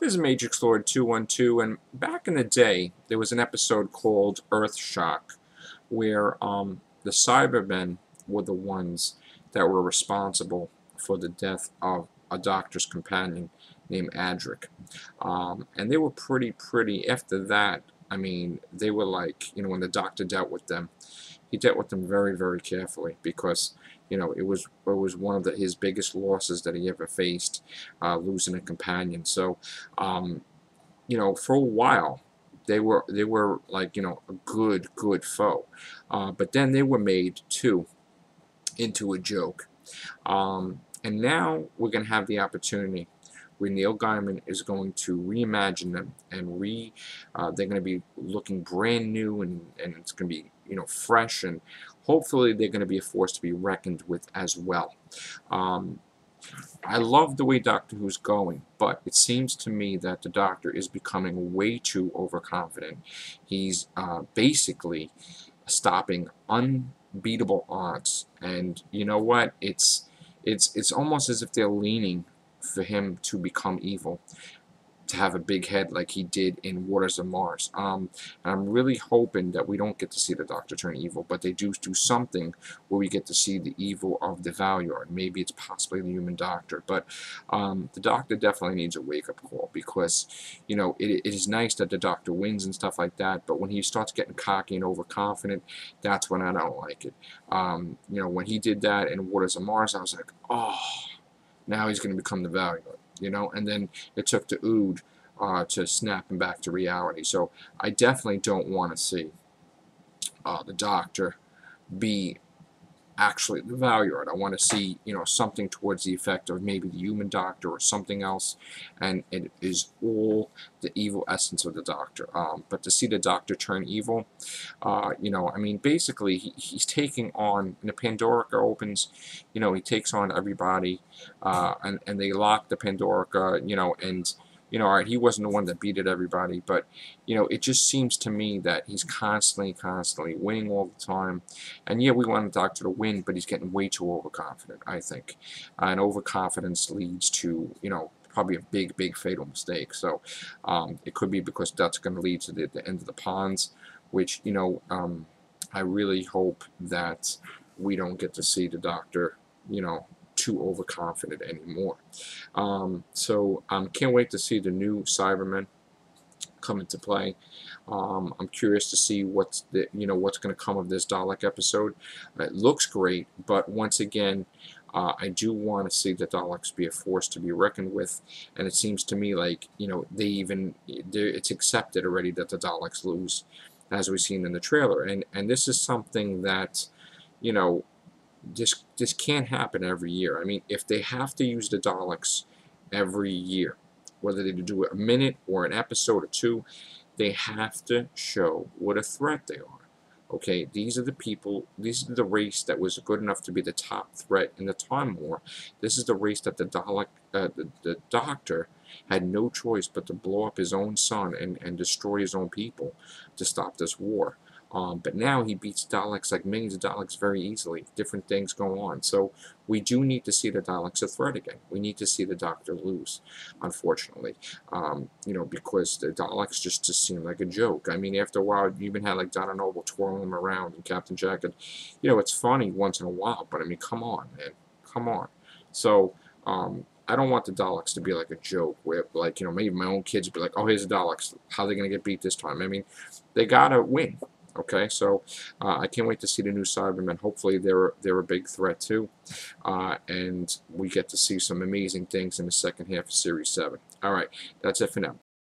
This is Matrix Lord 212, and back in the day, there was an episode called Earthshock, where the Cybermen were the ones that were responsible for the death of a doctor's companion named Adric. And they were pretty, after that, I mean, they were like, when the doctor dealt with them, he dealt with them very carefully because it was one of his biggest losses that he ever faced, losing a companion. So for a while they were like a good foe, but then they were made too into a joke, and now we're going to have the opportunity where Neil Gaiman is going to reimagine them and they're going to be looking brand new, and it's going to be fresh, and hopefully they're going to be a force to be reckoned with as well. I love the way Doctor Who's going, but it seems to me that the Doctor is becoming way too overconfident. He's basically stopping unbeatable odds, and you know what? It's almost as if they're leaning for him to become evil, to have a big head like he did in Waters of Mars. And I'm really hoping that we don't get to see the Doctor turn evil, but they do something where we get to see the evil of the Valyard. Maybe it's possibly the human Doctor, but the Doctor definitely needs a wake-up call, because it is nice that the Doctor wins and stuff like that, but when he starts getting cocky and overconfident, that's when I don't like it. When he did that in Waters of Mars, I was like, oh, now he's going to become the Valyard. And then it took to Ood to snap him back to reality. So I definitely don't want to see the Doctor be actually the Valyard. I want to see, something towards the effect of maybe the human Doctor or something else, and it is all the evil essence of the Doctor. But to see the Doctor turn evil, I mean, basically he's taking on, when the Pandorica opens, he takes on everybody, and they lock the Pandorica, and all right, he wasn't the one that beat everybody, but it just seems to me that he's constantly winning all the time. And yeah, we want the Doctor to win, but he's getting way too overconfident, I think. And overconfidence leads to probably a big fatal mistake. So it could be because that's going to lead to the end of the ponds, which I really hope that we don't get to see the Doctor too overconfident anymore. So can't wait to see the new Cybermen come into play. I'm curious to see what's going to come of this Dalek episode. It looks great, but once again, I do want to see the Daleks be a force to be reckoned with, and it seems to me like it's accepted already that the Daleks lose, as we've seen in the trailer, and this is something that this can't happen every year. I mean, if they have to use the Daleks every year, whether they do it a minute or an episode or two, they have to show what a threat they are. Okay, these are the people, these are the race that was good enough to be the top threat in the Time War. This is the race that the Doctor had no choice but to blow up his own son and destroy his own people to stop this war. But now he beats Daleks, like millions of Daleks, very easily. Different things go on. So we do need to see the Daleks a threat again. We need to see the Doctor lose, unfortunately. Because the Daleks just seem like a joke. I mean, after a while, you even had like Donna Noble twirling them around and Captain Jack. And, it's funny once in a while, but I mean, come on, man. Come on. So, I don't want the Daleks to be like a joke where, like, maybe my own kids would be like, oh, here's the Daleks. How are they going to get beat this time? I mean, they got to win. Okay, so I can't wait to see the new Cybermen. Hopefully they're a big threat too, and we get to see some amazing things in the second half of Series 7. All right, that's it for now.